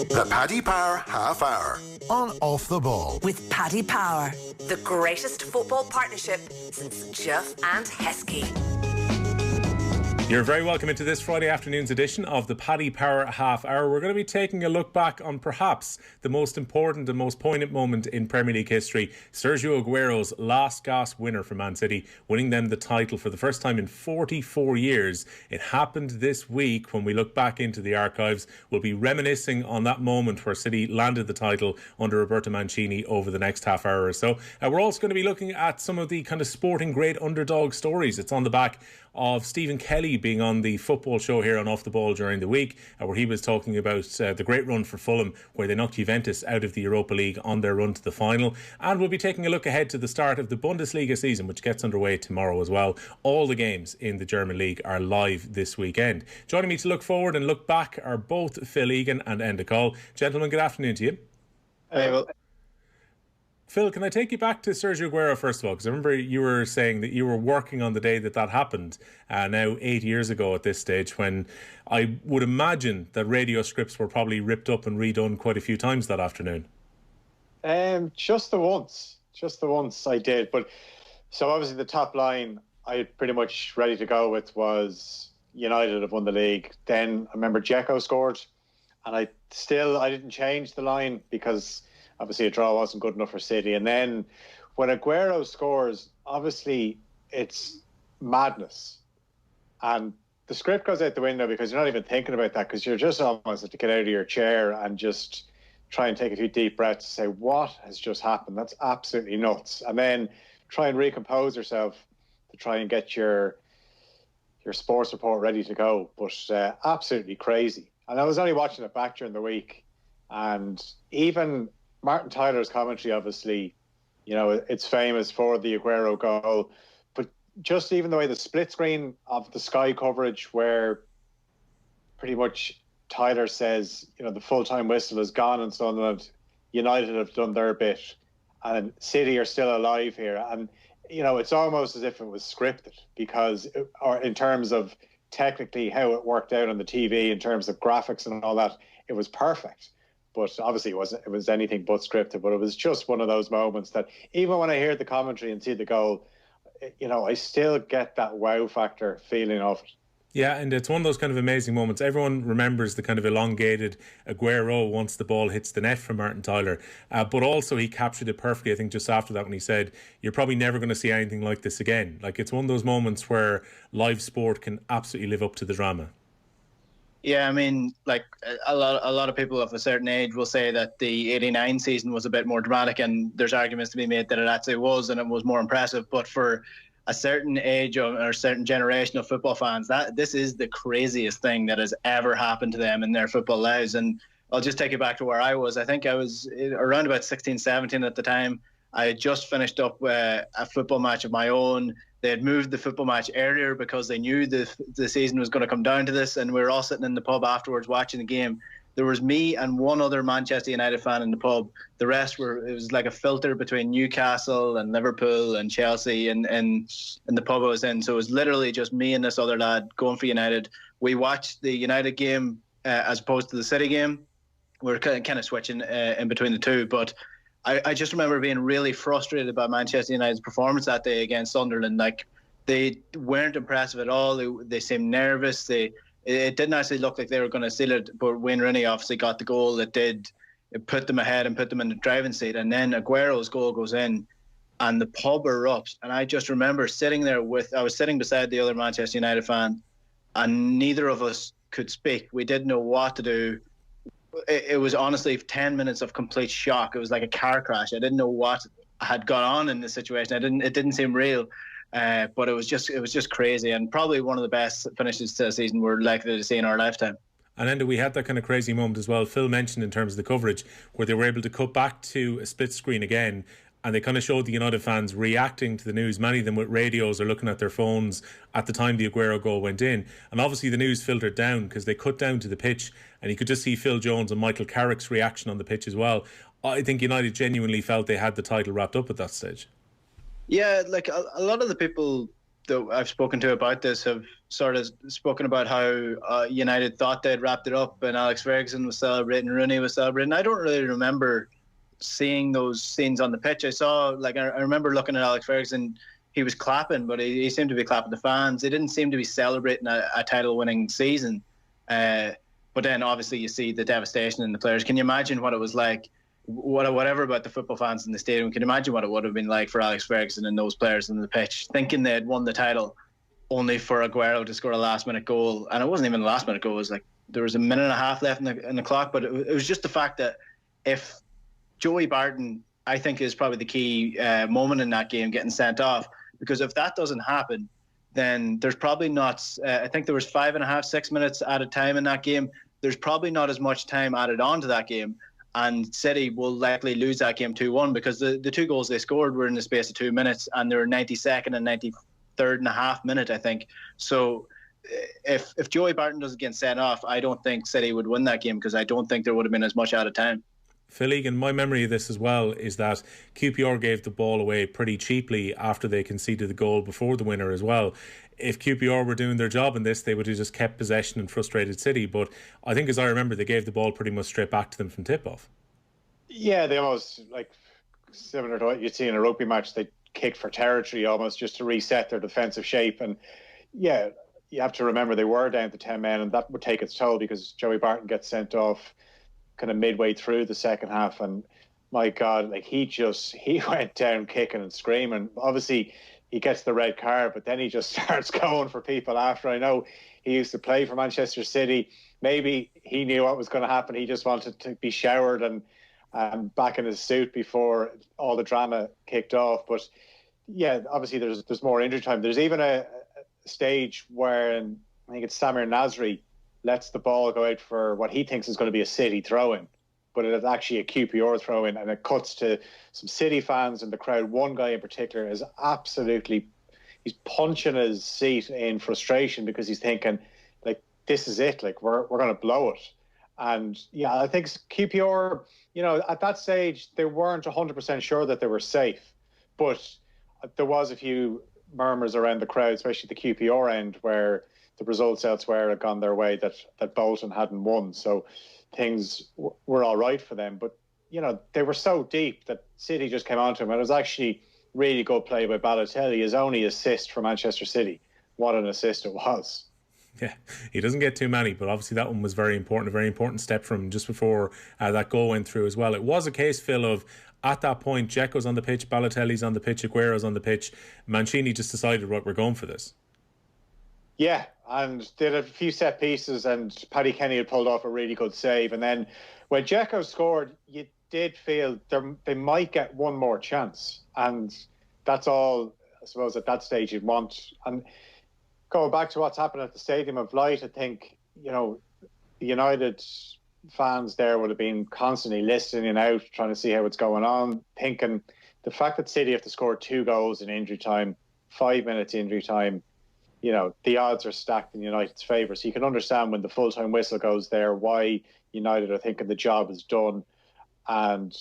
The Paddy Power Half Hour on Off the Ball. With Paddy Power, the greatest football partnership since Juff and Heskey. You're very welcome into this Friday afternoon's edition of the Paddy Power Half Hour. We're going to be taking a look back on perhaps the most important and most poignant moment in Premier League history. Sergio Aguero's last gasp winner for Man City, winning them the title for the first time in 44 years. It happened this week. When we look back into the archives, we'll be reminiscing on that moment where City landed the title under Roberto Mancini over the next half hour or so. We're also going to be looking at some of the kind of sporting great underdog stories. It's on the back of Stephen Kelly being on the football show here on Off the Ball during the week, where he was talking about the great run for Fulham, where they knocked Juventus out of the Europa League on their run to the final. And we'll be taking a look ahead to the start of the Bundesliga season, which gets underway tomorrow as well. All the games in the German league are live this weekend. Joining me to look forward and look back are both Phil Egan and Enda Coll. Gentlemen, good afternoon to you. Hey, well. Phil, can I take you back to Sergio Aguero first of all? Because I remember you were saying that you were working on the day that happened, now 8 years ago at this stage, when I would imagine that radio scripts were probably ripped up and redone quite a few times that afternoon. Just the once I did. But so obviously the top line I had pretty much ready to go with was United have won the league. Then I remember Dzeko scored, and I didn't change the line because obviously a draw wasn't good enough for City. And then when Aguero scores, obviously it's madness. And the script goes out the window because you're not even thinking about that, because you're just almost have to get out of your chair and just try and take a few deep breaths and say, what has just happened? That's absolutely nuts. And then try and recompose yourself to try and get your sports report ready to go. But absolutely crazy. And I was only watching it back during the week, and even Martin Tyler's commentary, obviously, it's famous for the Aguero goal, but just even the way the split screen of the Sky coverage, where pretty much Tyler says, the full-time whistle is gone and Sunderland, United have done their bit, and City are still alive here. And, it's almost as if it was scripted, or in terms of technically how it worked out on the TV, in terms of graphics and all that, it was perfect. But obviously it was anything but scripted. But it was just one of those moments that even when I hear the commentary and see the goal, I still get that wow factor feeling of it. Yeah, and it's one of those kind of amazing moments. Everyone remembers the kind of elongated Aguero once the ball hits the net from Martin Tyler. But also he captured it perfectly, I think, just after that when he said, you're probably never going to see anything like this again. Like, it's one of those moments where live sport can absolutely live up to the drama. Yeah, I mean, like a lot of people of a certain age will say that the 89 season was a bit more dramatic, and there's arguments to be made that it actually was, and it was more impressive. But for a certain age or a certain generation of football fans, this is the craziest thing that has ever happened to them in their football lives. And I'll just take you back to where I was. I think I was around about 16, 17 at the time. I had just finished up a football match of my own. They had moved the football match earlier because they knew the season was going to come down to this, and we were all sitting in the pub afterwards watching the game. There was me and one other Manchester United fan in the pub. The rest it was like a filter between Newcastle and Liverpool and Chelsea and the pub I was in. So it was literally just me and this other lad going for United. We watched the United game as opposed to the City game. We were kind of switching in between the two, but I just remember being really frustrated by Manchester United's performance that day against Sunderland. Like, they weren't impressive at all. They seemed nervous. It didn't actually look like they were going to seal it, but Wayne Rooney obviously got the goal. It put them ahead and put them in the driving seat. And then Aguero's goal goes in, and the pub erupts. And I just remember sitting there I was sitting beside the other Manchester United fan, and neither of us could speak. We didn't know what to do. It was honestly 10 minutes of complete shock. It was like a car crash. I didn't know what had gone on in this situation. It didn't seem real, but it was just crazy, and probably one of the best finishes to the season we're likely to see in our lifetime. And then we had that kind of crazy moment as well. Phil mentioned in terms of the coverage where they were able to cut back to a split screen again, and they kind of showed the United fans reacting to the news, many of them with radios or looking at their phones at the time the Aguero goal went in. And obviously the news filtered down because they cut down to the pitch, and you could just see Phil Jones and Michael Carrick's reaction on the pitch as well. I think United genuinely felt they had the title wrapped up at that stage. Yeah, like a lot of the people that I've spoken to about this have sort of spoken about how United thought they'd wrapped it up, and Alex Ferguson was celebrating, Rooney was celebrating. I don't really remember seeing those scenes on the pitch. I remember looking at Alex Ferguson. He was clapping, but he seemed to be clapping the fans. He didn't seem to be celebrating a title-winning season. But then, obviously, you see the devastation in the players. Can you imagine what it was like? Whatever about the football fans in the stadium, can you imagine what it would have been like for Alex Ferguson and those players on the pitch, thinking they had won the title, only for Aguero to score a last-minute goal? And it wasn't even a last-minute goal. It was like there was a minute and a half left in the clock. But it was just the fact that if Joey Barton, I think, is probably the key moment in that game, getting sent off. Because if that doesn't happen, then there's probably not, I think there was 5.5, 6 minutes added time in that game. There's probably not as much time added on to that game. And City will likely lose that game 2-1 because the two goals they scored were in the space of 2 minutes, and they were 92nd and 93rd and a half minute, I think. So if Joey Barton doesn't get sent off, I don't think City would win that game because I don't think there would have been as much added time. Phil Egan, my memory of this as well is that QPR gave the ball away pretty cheaply after they conceded the goal before the winner as well. If QPR were doing their job in this, they would have just kept possession and frustrated City. But I think, as I remember, they gave the ball pretty much straight back to them from tip-off. Yeah, they almost, like, similar to what you'd see in a rugby match, they kicked for territory almost just to reset their defensive shape. And yeah, you have to remember they were down to 10 men, and that would take its toll because Joey Barton gets sent off kind of midway through the second half, and my God, like he went down kicking and screaming. Obviously he gets the red card, but then he just starts going for people after. I know he used to play for Manchester City. Maybe he knew what was going to happen. He just wanted to be showered and back in his suit before all the drama kicked off. But yeah, obviously there's more injury time. There's even a stage where I think it's Samir Nasri lets the ball go out for what he thinks is going to be a City throw-in, but it is actually a QPR throw-in, and it cuts to some City fans in the crowd. One guy in particular is he's punching his seat in frustration because he's thinking, like, this is it, like we're going to blow it. And yeah, I think QPR, at that stage they weren't 100% sure that they were safe, but there was a few murmurs around the crowd, especially the QPR end, where the results elsewhere had gone their way, that Bolton hadn't won. So things were all right for them. But, they were so deep that City just came onto him. And it was actually really good play by Balotelli. His only assist for Manchester City. What an assist it was. Yeah, he doesn't get too many, but obviously that one was very important, a very important step from him just before that goal went through as well. It was a case, Phil, of at that point, Dzeko's on the pitch, Balotelli's on the pitch, Aguero's on the pitch. Mancini just decided, right, we're going for this. Yeah, and did a few set pieces, and Paddy Kenny had pulled off a really good save. And then when Dzeko scored, you did feel they might get one more chance. And that's all, I suppose, at that stage you'd want. And going back to what's happened at the Stadium of Light, I think, the United fans there would have been constantly listening out, trying to see how it's going on, thinking the fact that City have to score 2 goals in injury time, 5 minutes injury time, the odds are stacked in United's favour. So you can understand when the full-time whistle goes there, why United are thinking the job is done. And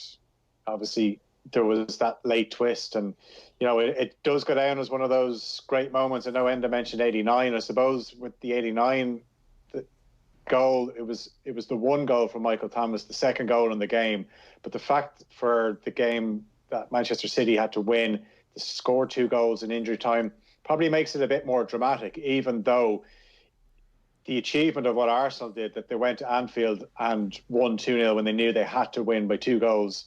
obviously there was that late twist, and it does go down as one of those great moments. I know Enda mentioned 89. I suppose with the 89 goal, it was the one goal from Michael Thomas, the second goal in the game. But the fact for the game that Manchester City had to win, to score 2 goals in injury time, probably makes it a bit more dramatic, even though the achievement of what Arsenal did, that they went to Anfield and won 2-0 when they knew they had to win by 2 goals,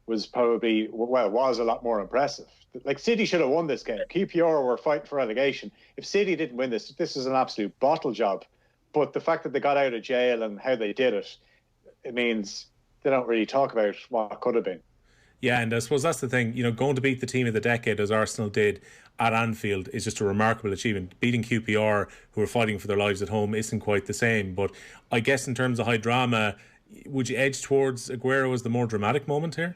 was a lot more impressive. Like, City should have won this game. QPR were fighting for relegation. If City didn't win this is an absolute bottle job. But the fact that they got out of jail and how they did it, it means they don't really talk about what could have been. Yeah, and I suppose that's the thing, going to beat the team of the decade as Arsenal did at Anfield is just a remarkable achievement. Beating QPR, who are fighting for their lives at home, isn't quite the same. But I guess in terms of high drama, would you edge towards Aguero as the more dramatic moment here?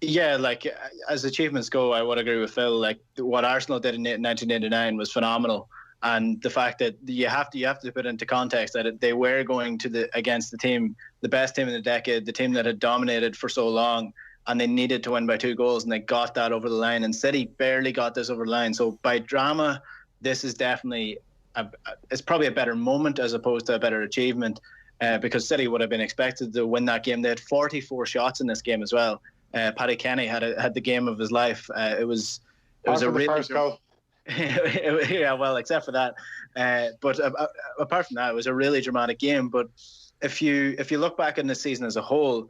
Yeah, like, as achievements go, I would agree with Phil. Like, what Arsenal did in 1989 was phenomenal. And the fact that you have to put into context that they were going against the team, the best team in the decade, the team that had dominated for so long, and they needed to win by 2 goals, and they got that over the line. And City barely got this over the line. So by drama, this is definitely it's probably a better moment as opposed to a better achievement, because City would have been expected to win that game. They had 44 shots in this game as well. Paddy Kenny had the game of his life. It was a really first goal. Yeah, well, except for that. But apart from that, it was a really dramatic game. But if you look back in the season as a whole,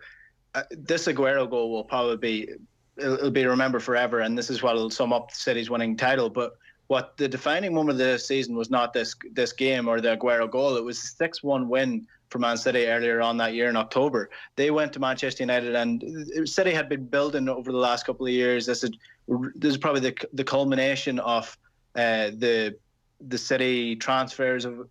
this Aguero goal will probably it'll be remembered forever, and this is what will sum up City's winning title. But what the defining moment of the season was not this game or the Aguero goal. It was the 6-1 win for Man City earlier on that year in October. They went to Manchester United, and City had been building over the last couple of years. This is probably the culmination of the City transfers of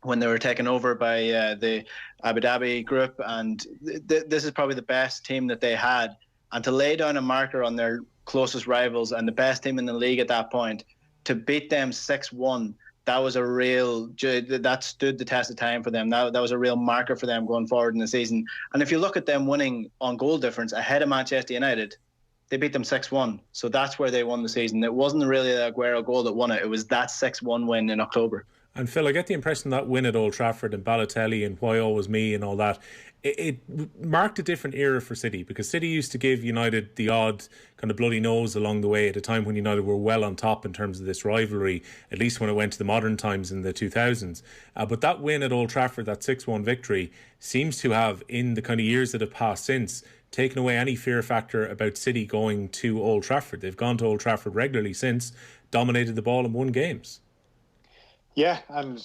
when they were taken over by the Abu Dhabi group, and this is probably the best team that they had. And to lay down a marker on their closest rivals and the best team in the league at that point, to beat them 6-1, that stood the test of time for them. That was a real marker for them going forward in the season. And if you look at them winning on goal difference ahead of Manchester United, they beat them 6-1. So that's where they won the season. It wasn't really the Aguero goal that won it. It was that 6-1 win in October. And Phil, I get the impression that win at Old Trafford and Balotelli and Why Always Me and all that, it marked a different era for City, because City used to give United the odd kind of bloody nose along the way at a time when United were well on top in terms of this rivalry, at least when it went to the modern times in the 2000s. But that win at Old Trafford, that 6-1 victory, seems to have, in the kind of years that have passed since, taken away any fear factor about City going to Old Trafford. They've gone to Old Trafford regularly since, dominated the ball and won games. Yeah, and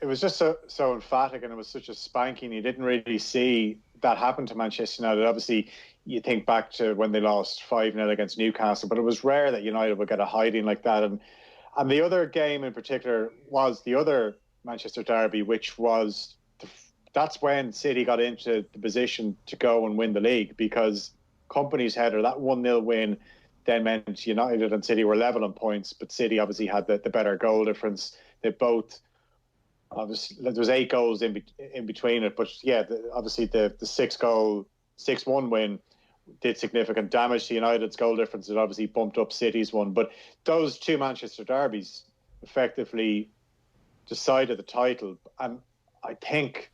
it was just so emphatic, and it was such a spanking. You didn't really see that happen to Manchester United. Obviously, you think back to when they lost 5-0 against Newcastle, but it was rare that United would get a hiding like that. And the other game in particular was the other Manchester derby, which was that's when City got into the position to go and win the league, because Kompany's header, that 1-0 win, then meant United and City were level on points, but City obviously had the better goal difference. They both, obviously, there was 8 goals in between it, but yeah, obviously the 6-1 win did significant damage to United's goal difference. It obviously bumped up City's one, but those two Manchester derbies effectively decided the title. And I think,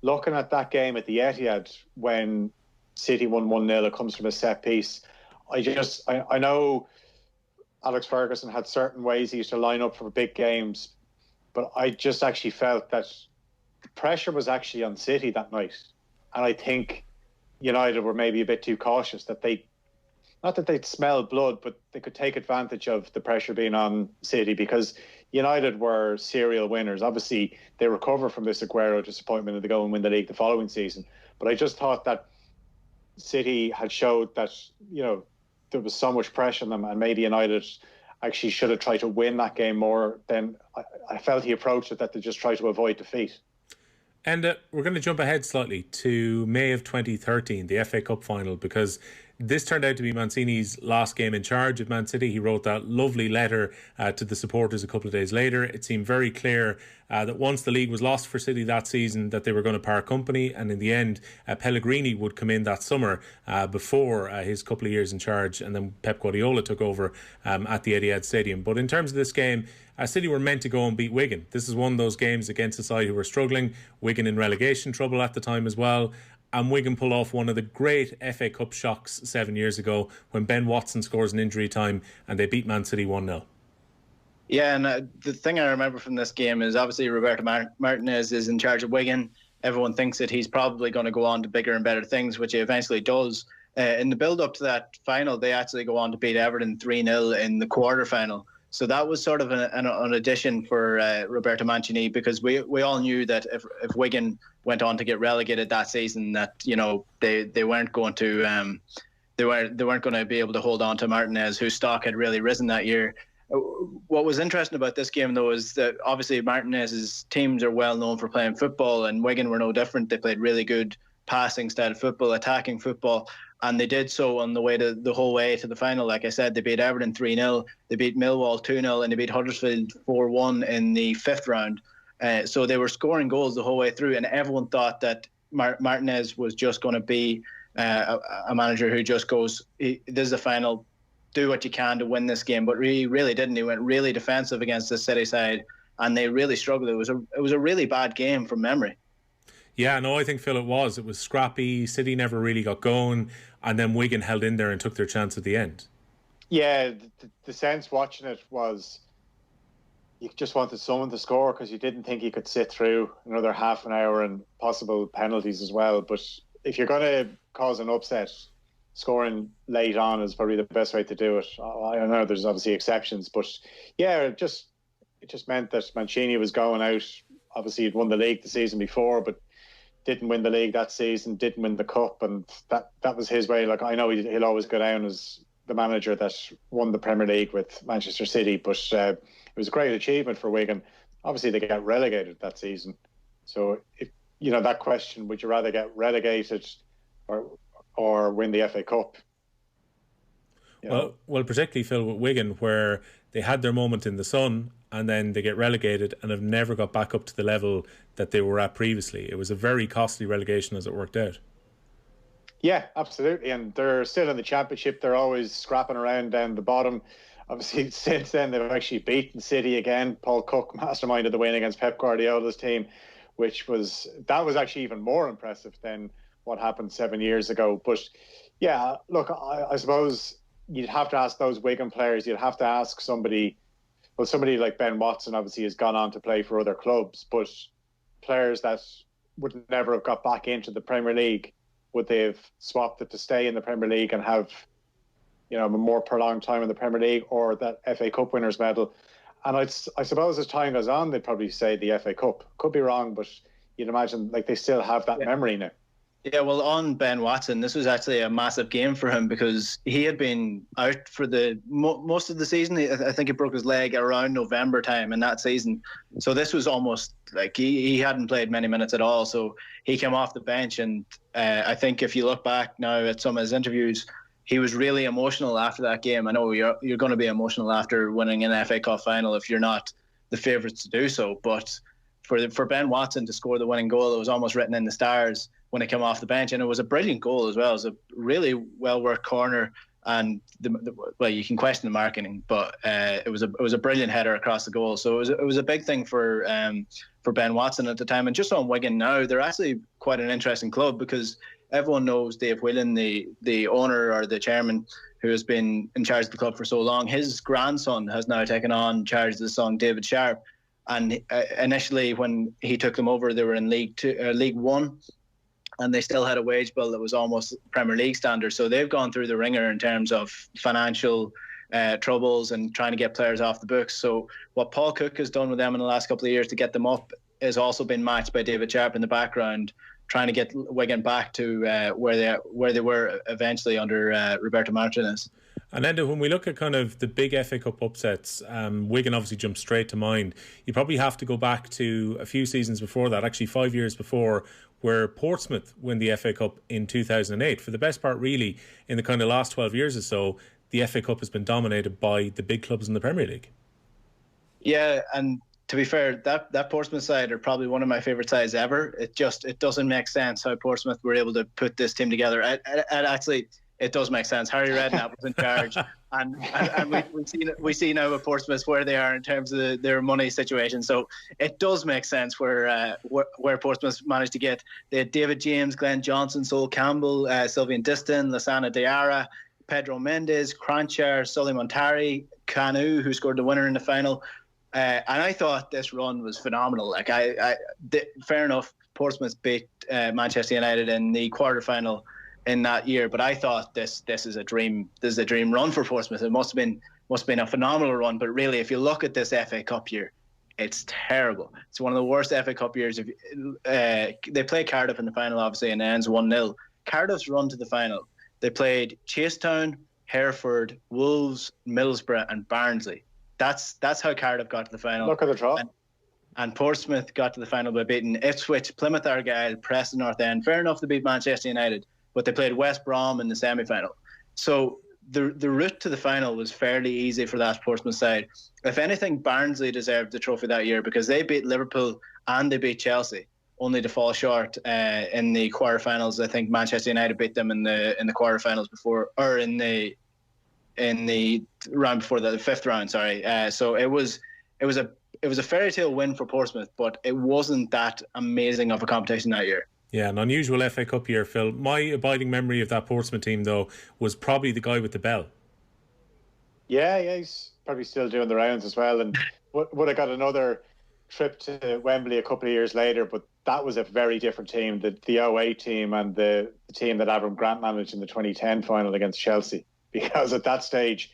looking at that game at the Etihad when City won 1-0, it comes from a set piece. I know Alex Ferguson had certain ways he used to line up for big games, but I just actually felt that the pressure was actually on City that night. And I think United were maybe a bit too cautious, that not that they'd smell blood, but they could take advantage of the pressure being on City, because United were serial winners. Obviously, they recover from this Aguero disappointment and they go and win the league the following season. But I just thought that City had showed that, there was so much pressure on them, and maybe United actually should have tried to win that game more than I felt he approached it, that they just tried to avoid defeat. And we're going to jump ahead slightly to May of 2013, the FA Cup final, because this turned out to be Mancini's last game in charge of Man City. He wrote that lovely letter to the supporters a couple of days later. It seemed very clear that once the league was lost for City that season, that they were going to part company, and in the end Pellegrini would come in that summer before his couple of years in charge, and then Pep Guardiola took over at the Etihad Stadium. But in terms of this game, City were meant to go and beat Wigan. This is one of those games against a side who were struggling, Wigan in relegation trouble at the time as well. And Wigan pull off one of the great FA Cup shocks 7 years ago when Ben Watson scores in injury time and they beat Man City 1-0. Yeah, and the thing I remember from this game is obviously Roberto Martinez is in charge of Wigan. Everyone thinks that he's probably going to go on to bigger and better things, which he eventually does. In the build-up to that final, they actually go on to beat Everton 3-0 in the quarter-final. So that was sort of an addition for Roberto Mancini, because we all knew that if Wigan went on to get relegated that season, that they weren't going to they weren't going to be able to hold on to Martinez, whose stock had really risen that year. What was interesting about this game, though, is that obviously Martinez's teams are well known for playing football, and Wigan were no different. They played really good passing style football, attacking football, and they did so on the whole way to the final. Like I said, they beat Everton 3-0, they beat Millwall 2-0, and they beat Huddersfield 4-1 in the 5th round. So they were scoring goals the whole way through, and everyone thought that Martinez was just going to be a manager who just goes, this is the final, do what you can to win this game, but he really didn't. He went really defensive against the City side, and they really struggled. It was a really bad game from memory. Yeah, no, I think, Phil, it was scrappy. City never really got going, and then Wigan held in there and took their chance at the end. Yeah, the sense watching it was you just wanted someone to score because you didn't think you could sit through another half an hour and possible penalties as well. But if you're going to cause an upset, scoring late on is probably the best way to do it. I don't know, there's obviously exceptions, but yeah, it just meant that Mancini was going out. Obviously, he'd won the league the season before, but didn't win the league that season, didn't win the cup, and that was his way. Like, I know he'll always go down as the manager that won the Premier League with Manchester City, but it was a great achievement for Wigan. Obviously, they got relegated that season. So, if you know that question, would you rather get relegated or win the FA Cup? Well, particularly, Phil, with Wigan, where they had their moment in the sun and then they get relegated and have never got back up to the level that they were at previously. It was a very costly relegation as it worked out. Yeah, absolutely. And they're still in the Championship. They're always scrapping around down the bottom. Obviously, since then, they've actually beaten City again. Paul Cook masterminded the win against Pep Guardiola's team, that was actually even more impressive than what happened 7 years ago. But yeah, look, I suppose you'd have to ask those Wigan players, you'd have to ask somebody like Ben Watson obviously has gone on to play for other clubs, but players that would never have got back into the Premier League, would they have swapped it to stay in the Premier League and have, a more prolonged time in the Premier League, or that FA Cup winners medal? And I suppose as time goes on, they'd probably say the FA Cup. Could be wrong, but you'd imagine like they still have that memory now. Yeah, well, on Ben Watson, this was actually a massive game for him because he had been out for the most of the season. I think he broke his leg around November time in that season. So this was almost like he hadn't played many minutes at all. So he came off the bench, and I think if you look back now at some of his interviews, he was really emotional after that game. I know you're going to be emotional after winning an FA Cup final if you're not the favourites to do so. But for Ben Watson to score the winning goal, it was almost written in the stars when he came off the bench, and it was a brilliant goal as well. It was a really well worked corner, and well, you can question the marketing, but it was a brilliant header across the goal. So it was a big thing for Ben Watson at the time. And just on Wigan now, they're actually quite an interesting club because everyone knows Dave Whelan, the owner or the chairman, who has been in charge of the club for so long. His grandson has now taken on charge of the son, David Sharp. And initially, when he took them over, they were in League One, and they still had a wage bill that was almost Premier League standard. So they've gone through the ringer in terms of financial troubles and trying to get players off the books. So what Paul Cook has done with them in the last couple of years to get them up has also been matched by David Sharp in the background, trying to get Wigan back to where they were eventually under Roberto Martinez. And Enda, when we look at kind of the big FA Cup upsets, Wigan obviously jumps straight to mind. You probably have to go back to a few seasons before that, actually 5 years before, where Portsmouth win the FA Cup in 2008. For the best part, really, in the kind of last 12 years or so, the FA Cup has been dominated by the big clubs in the Premier League. Yeah, and to be fair, that Portsmouth side are probably one of my favourite sides ever. It doesn't make sense how Portsmouth were able to put this team together. Actually, it does make sense. Harry Redknapp was in charge, and we see now with Portsmouth where they are in terms of their money situation. So it does make sense where Portsmouth managed to get. They had David James, Glenn Johnson, Sol Campbell, Sylvian Diston, Lassana Diarra, Pedro Mendes, Cranchar, Sully Montari, Canu, who scored the winner in the final. And I thought this run was phenomenal. Like fair enough, Portsmouth beat Manchester United in the quarterfinal in that year, but I thought this is a dream. This is a dream run for Portsmouth. It must have been a phenomenal run. But really, if you look at this FA Cup year, it's terrible. It's one of the worst FA Cup years. They play Cardiff in the final, obviously, and it ends 1-0. Cardiff's run to the final, they played Chasetown, Hereford, Wolves, Middlesbrough, and Barnsley. That's how Cardiff got to the final. Look at the draw. And Portsmouth got to the final by beating Ipswich, Plymouth Argyle, Preston North End. Fair enough to beat Manchester United, but they played West Brom in the semi-final. So the route to the final was fairly easy for that Portsmouth side. If anything, Barnsley deserved the trophy that year because they beat Liverpool and they beat Chelsea, only to fall short in the quarterfinals. I think Manchester United beat them in the quarterfinals before, or in the in the round before the fifth round. Sorry, so it was a fairy tale win for Portsmouth, but it wasn't that amazing of a competition that year. Yeah, an unusual FA Cup year, Phil. My abiding memory of that Portsmouth team, though, was probably the guy with the bell. Yeah, he's probably still doing the rounds as well, and would have got another trip to Wembley a couple of years later, but that was a very different team, the 08 team and the team that Avram Grant managed in the 2010 final against Chelsea, because at that stage,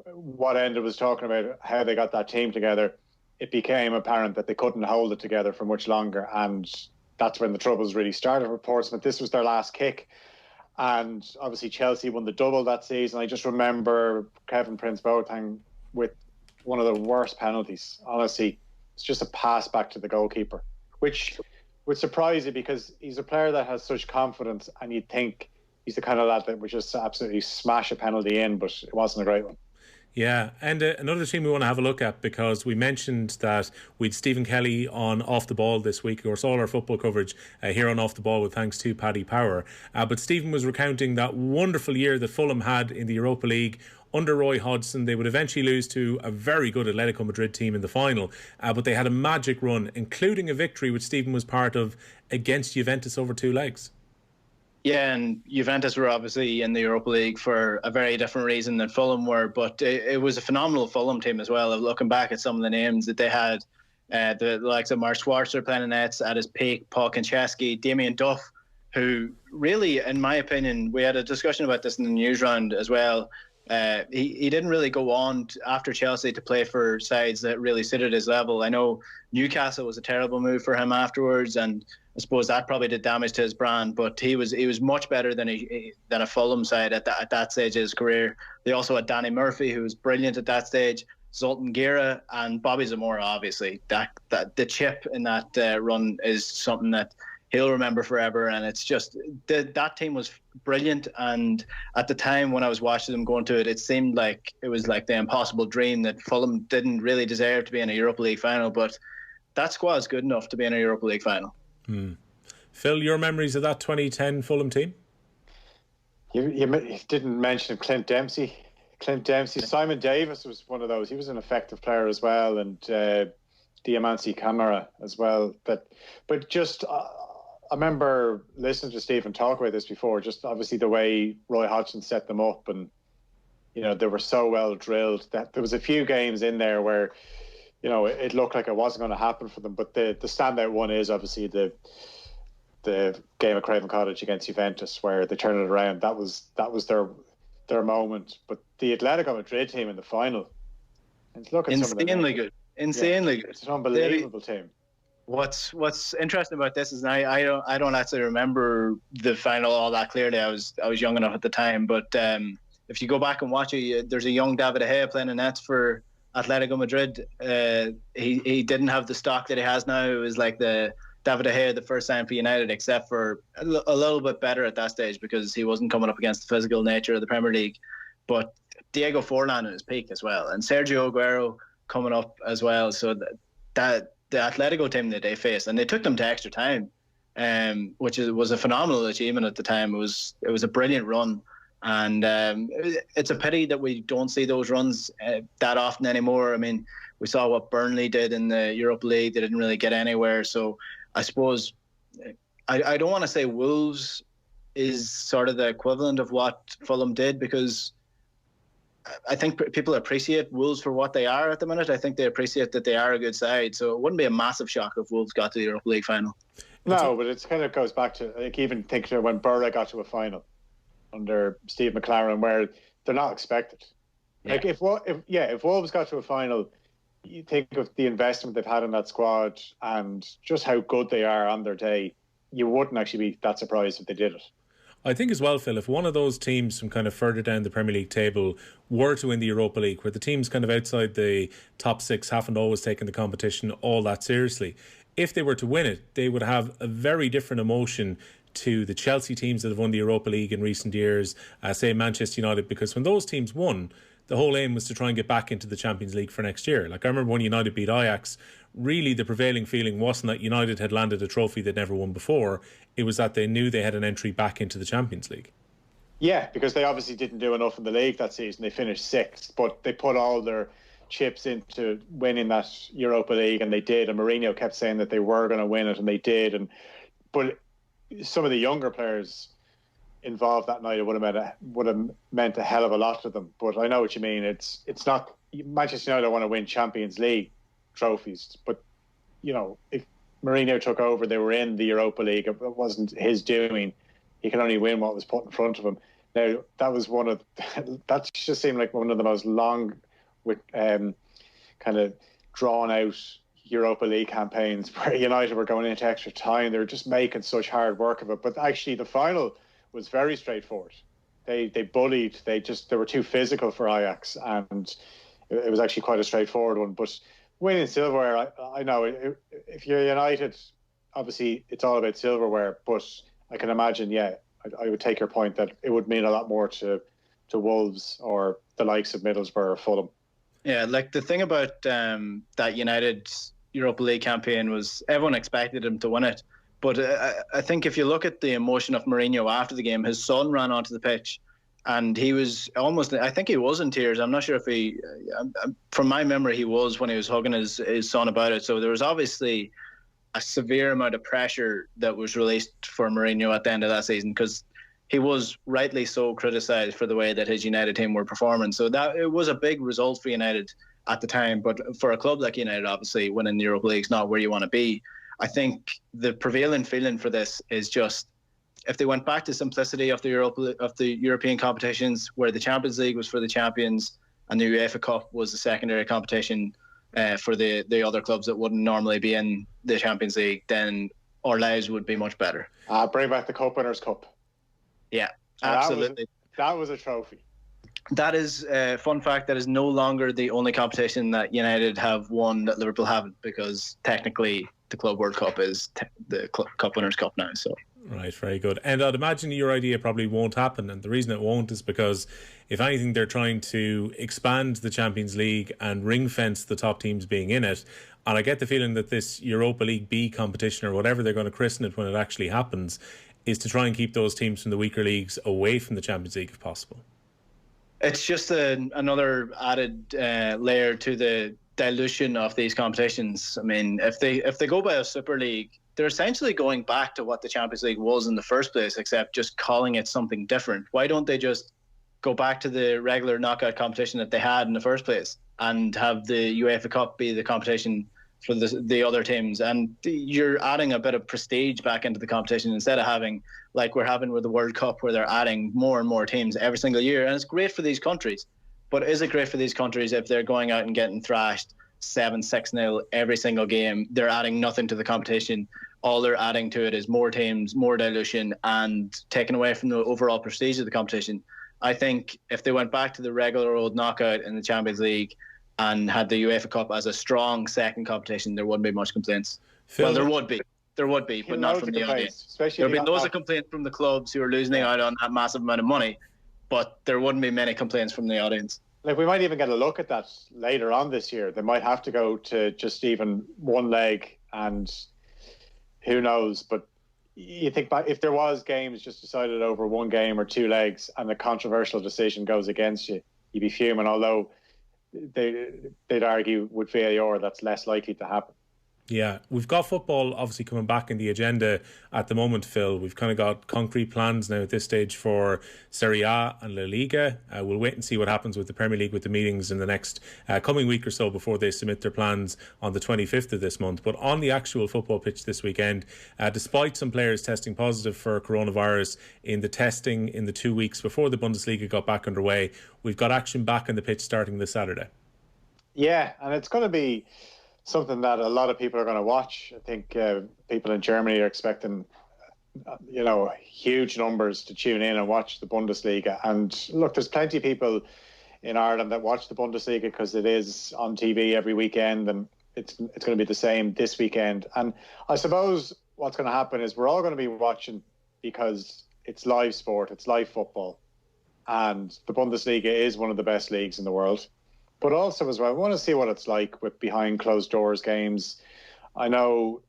what Enda was talking about, how they got that team together, it became apparent that they couldn't hold it together for much longer, and that's when the troubles really started for Portsmouth. This was their last kick, and obviously Chelsea won the double that season. I just remember Kevin Prince Boateng with one of the worst penalties. Honestly, it's just a pass back to the goalkeeper, which would surprise you because he's a player that has such confidence, and you'd think he's the kind of lad that would just absolutely smash a penalty in, but it wasn't a great one. Yeah, and another team we want to have a look at, because we mentioned that we'd Stephen Kelly on Off the Ball this week. Of course, all our football coverage here on Off the Ball with thanks to Paddy Power. But Stephen was recounting that wonderful year that Fulham had in the Europa League under Roy Hodgson. They would eventually lose to a very good Atletico Madrid team in the final, but they had a magic run, including a victory which Stephen was part of against Juventus over 2 legs. Yeah, and Juventus were obviously in the Europa League for a very different reason than Fulham were, but it was a phenomenal Fulham team as well. Looking back at some of the names that they had, the likes of Mark Schwarzer playing in nets at his peak, Paul Konchesky, Damien Duff, who really, in my opinion, we had a discussion about this in the news round as well. He didn't really go on after Chelsea to play for sides that really suited his level. I know Newcastle was a terrible move for him afterwards, and I suppose that probably did damage to his brand. But he was much better than a Fulham side at that stage of his career. They also had Danny Murphy, who was brilliant at that stage, Zoltan Gira, and Bobby Zamora. Obviously, that the chip in that run is something that he'll remember forever. And it's just that team was brilliant. And at the time when I was watching them going to it, it seemed like it was like the impossible dream that Fulham didn't really deserve to be in a Europa League final. But that squad is good enough to be in a Europa League final. Phil, your memories of that 2010 Fulham team? You didn't mention Clint Dempsey. Simon Davis was one of those. He was an effective player as well, and Diamansi Camara as well. But just I remember listening to Stephen talk about this before. Just obviously the way Roy Hodgson set them up, and they were so well drilled that there was a few games in there where it looked like it wasn't going to happen for them. But the standout one is obviously the game at Craven Cottage against Juventus, where they turned it around. That was their moment. But the Atletico Madrid team in the final, and look at insanely good. It's an unbelievable team. What's interesting about this is I don't actually remember the final all that clearly. I was young enough at the time, but if you go back and watch it, there's a young David De Gea playing in nets for Atletico Madrid. He didn't have the stock that he has now. It was like the David De Gea the first time for United, except for a little bit better at that stage because he wasn't coming up against the physical nature of the Premier League. But Diego Forlan at his peak as well, and Sergio Aguero coming up as well. So that the Atletico team that they faced, and they took them to extra time, which was a phenomenal achievement at the time. It was a brilliant run. And it's a pity that we don't see those runs that often anymore. I mean, we saw what Burnley did in the Europa League. They didn't really get anywhere. So I suppose I don't want to say Wolves is sort of the equivalent of what Fulham did, because I think people appreciate Wolves for what they are at the minute. I think they appreciate that they are a good side. So it wouldn't be a massive shock if Wolves got to the Europa League final. No, but it kind of goes back to, I even think when Borough got to a final under Steve McLaren, where they're not expected. Yeah. Like if Wolves got to a final, you think of the investment they've had in that squad and just how good they are on their day, you wouldn't actually be that surprised if they did it. I think as well, Phil, if one of those teams from kind of further down the Premier League table were to win the Europa League, where the teams kind of outside the top six haven't always taken the competition all that seriously, if they were to win it, they would have a very different emotion to the Chelsea teams that have won the Europa League in recent years, say Manchester United, because when those teams won, the whole aim was to try and get back into the Champions League for next year. Like I remember when United beat Ajax, really the prevailing feeling wasn't that United had landed a trophy they'd never won before. It was that they knew they had an entry back into the Champions League. Yeah, because they obviously didn't do enough in the league that season. They finished sixth, but they put all their chips into winning that Europa League, and they did. And Mourinho kept saying that they were going to win it, and they did. But some of the younger players involved that night, it would have meant a hell of a lot to them. But I know what you mean. It's not Manchester United want to win Champions League trophies, but if Mourinho took over, they were in the Europa League. It wasn't his doing. He can only win what was put in front of him. Now that just seemed like one of the most long, with kind of drawn out Europa League campaigns where United were going into extra time. They were just making such hard work of it. But actually, the final was very straightforward. They bullied. They were too physical for Ajax, and it was actually quite a straightforward one. But winning silverware, I know if you're United, obviously it's all about silverware. But I can imagine, I would take your point that it would mean a lot more to Wolves or the likes of Middlesbrough or Fulham. Yeah, like the thing about that United Europa League campaign was everyone expected him to win it. But I think if you look at the emotion of Mourinho after the game, his son ran onto the pitch and he was I think he was in tears. I'm not sure if from my memory, he was when he was hugging his son about it. So there was obviously a severe amount of pressure that was released for Mourinho at the end of that season, because he was rightly so criticised for the way that his United team were performing. So that it was a big result for United at the time. But for a club like United, obviously winning the Europa League is not where you want to be. I think the prevailing feeling for this is just, if they went back to simplicity of the European competitions, where the Champions League was for the champions and the UEFA Cup was the secondary competition for the other clubs that wouldn't normally be in the Champions League, then our lives would be much better. Bring back the Cup Winners' Cup. Yeah, absolutely. That was a trophy. That is a fun fact. That is no longer the only competition that United have won that Liverpool haven't, because technically the Club World Cup is the Cup Winners' Cup now. So. Right, very good. And I'd imagine your idea probably won't happen. And the reason it won't is because, if anything, they're trying to expand the Champions League and ring fence the top teams being in it. And I get the feeling that this Europa League B competition, or whatever they're going to christen it when it actually happens, is to try and keep those teams from the weaker leagues away from the Champions League if possible. It's just another added layer to the dilution of these competitions. I mean, if they go by a Super League, they're essentially going back to what the Champions League was in the first place, except just calling it something different. Why don't they just go back to the regular knockout competition that they had in the first place and have the UEFA Cup be the competition for the other teams? And you're adding a bit of prestige back into the competition instead of having, like we're having with the World Cup, where they're adding more and more teams every single year. And it's great for these countries. But is it great for these countries if they're going out and getting thrashed 7-6-0 every single game? They're adding nothing to the competition. All they're adding to it is more teams, more dilution, and taking away from the overall prestige of the competition. I think if they went back to the regular old knockout in the Champions League and had the UEFA Cup as a strong second competition, there wouldn't be much complaints. Phil, well, there would be, but not from the audience. There'll be loads of complaints from the clubs who are losing out on that massive amount of money, but there wouldn't be many complaints from the audience. Like, we might even get a look at that later on this year. They might have to go to just even one leg, and who knows. But you think back, if there was games just decided over one game or two legs and the controversial decision goes against you, you'd be fuming, although they'd argue with VAR that's less likely to happen. Yeah, we've got football obviously coming back in the agenda at the moment, Phil. We've kind of got concrete plans now at this stage for Serie A and La Liga. We'll wait and see what happens with the Premier League with the meetings in the next coming week or so before they submit their plans on the 25th of this month. But on the actual football pitch this weekend, despite some players testing positive for coronavirus in the testing in the 2 weeks before the Bundesliga got back underway, we've got action back on the pitch starting this Saturday. Yeah, and it's going to be something that a lot of people are going to watch. I think people in Germany are expecting, huge numbers to tune in and watch the Bundesliga. And look, there's plenty of people in Ireland that watch the Bundesliga because it is on TV every weekend, and it's going to be the same this weekend. And I suppose what's going to happen is we're all going to be watching because it's live sport, it's live football, and the Bundesliga is one of the best leagues in the world. But also as well, I want to see what it's like with behind closed doors games. I know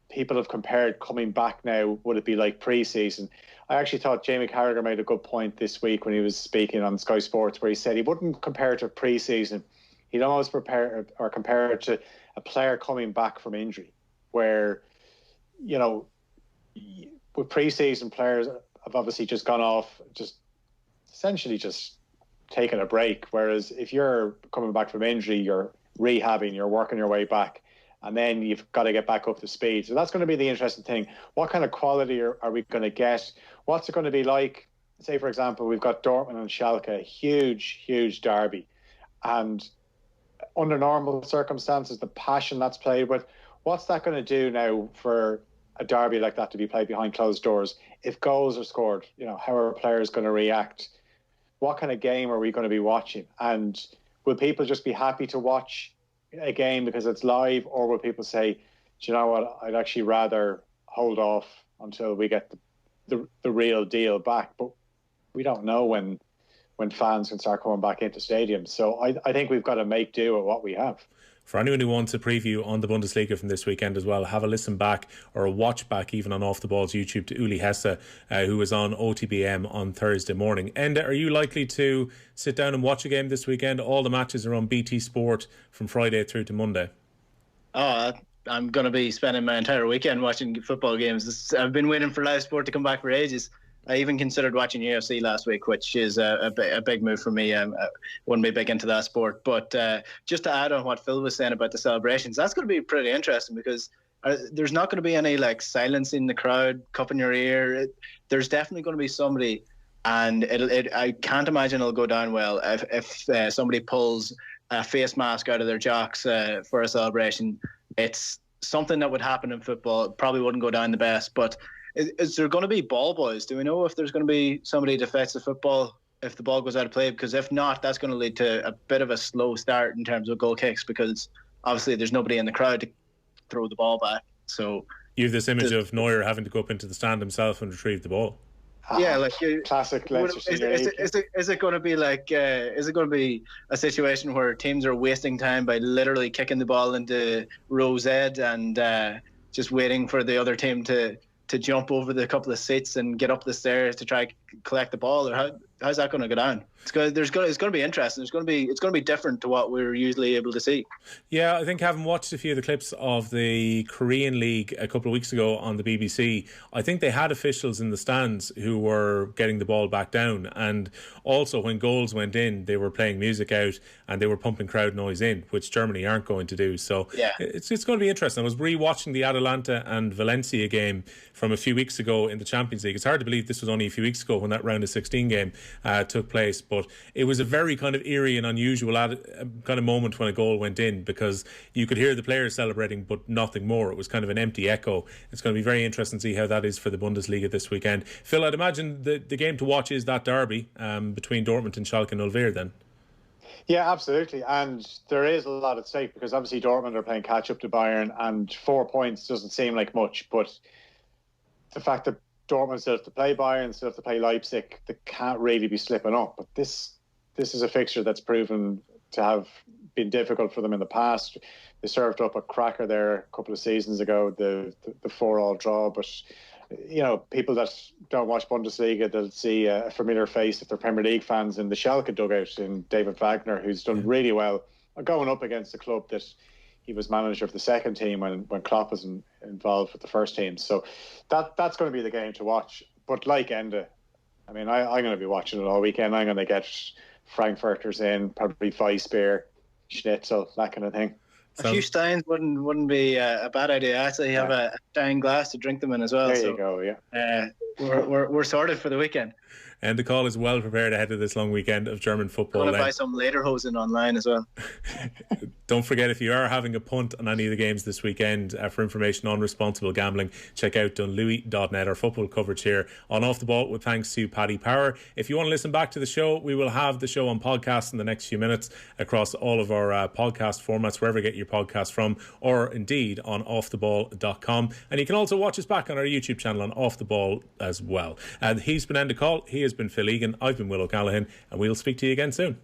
people have compared coming back now, would it be like pre-season? I actually thought Jamie Carragher made a good point this week when he was speaking on Sky Sports, where he said he wouldn't compare it to pre-season. He'd almost compare it to a player coming back from injury, where, you know, with pre-season players have obviously just gone off, just essentially just taking a break. Whereas if you're coming back from injury, you're rehabbing, you're working your way back, and then you've got to get back up to speed. So that's going to be the interesting thing. What kind of quality are we going to get? What's it going to be like? Say, for example, we've got Dortmund and Schalke, huge derby. And under normal circumstances, the passion that's played with, what's that going to do now for a derby like that to be played behind closed doors? If goals are scored, you know, how are players going to react? What kind of game are we going to be watching? And will people just be happy to watch a game because it's live, or will people say, do you know what, I'd actually rather hold off until we get the real deal back? But we don't know when fans can start coming back into stadiums. So I think we've got to make do with what we have. For anyone who wants a preview on the Bundesliga from this weekend as well, have a listen back or a watch back even on Off the Ball's YouTube to Uli Hesse, who was on OTBM on Thursday morning. Enda, are you likely to sit down and watch a game this weekend? All the matches are on BT Sport from Friday through to Monday. I'm going to be spending my entire weekend watching football games. I've been waiting for live sport to come back for ages. I even considered watching UFC last week, which is a big move for me. I wouldn't be big into that sport. But just to add on what Phil was saying about the celebrations, that's going to be pretty interesting, because there's not going to be any like silencing the crowd, cup in your ear. There's definitely going to be somebody, and I can't imagine it'll go down well if somebody pulls a face mask out of their jocks for a celebration. It's something that would happen in football. It probably wouldn't go down the best, but is there going to be ball boys? Do we know if there's going to be somebody that defends the football if the ball goes out of play? Because if not, that's going to lead to a bit of a slow start in terms of goal kicks, because obviously there's nobody in the crowd to throw the ball back. So you have this image of Neuer having to go up into the stand himself and retrieve the ball. Yeah, like classic. Is it going to be like? Is it going to be a situation where teams are wasting time by literally kicking the ball into row Z and just waiting for the other team to jump over the couple of seats and get up the stairs to try collect the ball? Or how's that going to go down? It's going to be interesting. It's going to be different to what we're usually able to see. Yeah, I think having watched a few of the clips of the Korean League a couple of weeks ago on the BBC, I think they had officials in the stands who were getting the ball back down, and also when goals went in, they were playing music out and they were pumping crowd noise in, which Germany aren't going to do. So yeah, it's going to be interesting. I was re-watching the Atalanta and Valencia game from a few weeks ago in the Champions League. It's hard to believe this was only a few weeks ago when that round of 16 game took place, but it was a very kind of eerie and unusual kind of moment when a goal went in, because you could hear the players celebrating but nothing more. It was kind of an empty echo. It's going to be very interesting to see how that is for the Bundesliga this weekend. Phil, I'd imagine the game to watch is that derby between Dortmund and Schalke 04 then. Yeah, absolutely. And there is a lot at stake, because obviously Dortmund are playing catch up to Bayern, and 4 points doesn't seem like much, but the fact that Dortmund still have to play Bayern, still have to play Leipzig, they can't really be slipping up. But this is a fixture that's proven to have been difficult for them in the past. They served up a cracker there a couple of seasons ago, the 4-4 draw. But, you know, people that don't watch Bundesliga, they'll see a familiar face if they're Premier League fans in the Schalke dugout in David Wagner, who's done really well going up against a club that he was manager of the second team when Klopp was involved with the first team. So that's going to be the game to watch. But like Enda, I mean, I'm going to be watching it all weekend. I'm going to get Frankfurters in, probably Weissbier, Schnitzel, that kind of thing. A few steins wouldn't be a bad idea. I actually have a stein glass to drink them in as well. There you go, yeah. We're sorted for the weekend. And the call is well prepared ahead of this long weekend of German football. I'm going to buy some lederhosen online as well. Don't forget, if you are having a punt on any of the games this weekend, for information on responsible gambling, check out dunlewy.net. Our football coverage here on Off the Ball, with thanks to Paddy Power. If you want to listen back to the show, we will have the show on podcast in the next few minutes across all of our podcast formats, wherever you get your podcast from, or indeed on offtheball.com. And you can also watch us back on our YouTube channel on Off the Ball as well. He's been Enda Coll, he has been Phil Egan, I've been Will O'Callaghan, and we'll speak to you again soon.